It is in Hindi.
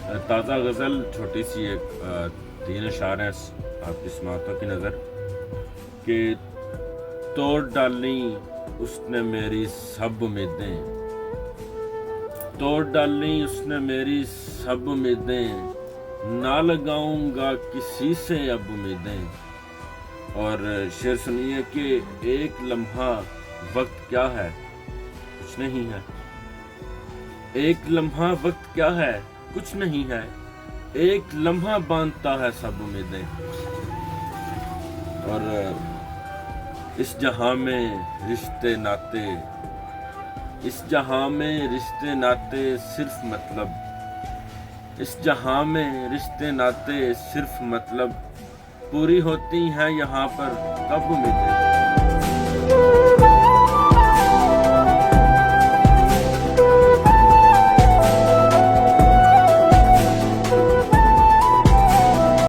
ताज़ा गज़ल छोटी सी एक 3 अशार हैं आपकी समाअतों की नज़र कि तोड़ डाली उसने मेरी सब उम्मीदें, तोड़ डाली उसने मेरी सब उम्मीदें, ना लगाऊंगा किसी से अब उम्मीदें। और शेर सुनिए कि एक लम्हा वक्त क्या है, कुछ नहीं है। एक लम्हा वक्त क्या है, कुछ नहीं है। एक लम्हा बांधता है सब उम्मीदें। और इस जहां में रिश्ते नाते, इस जहां में रिश्ते नाते सिर्फ मतलब, इस जहां में रिश्ते नाते सिर्फ मतलब, पूरी होती हैं यहाँ पर कब उम्मीदें।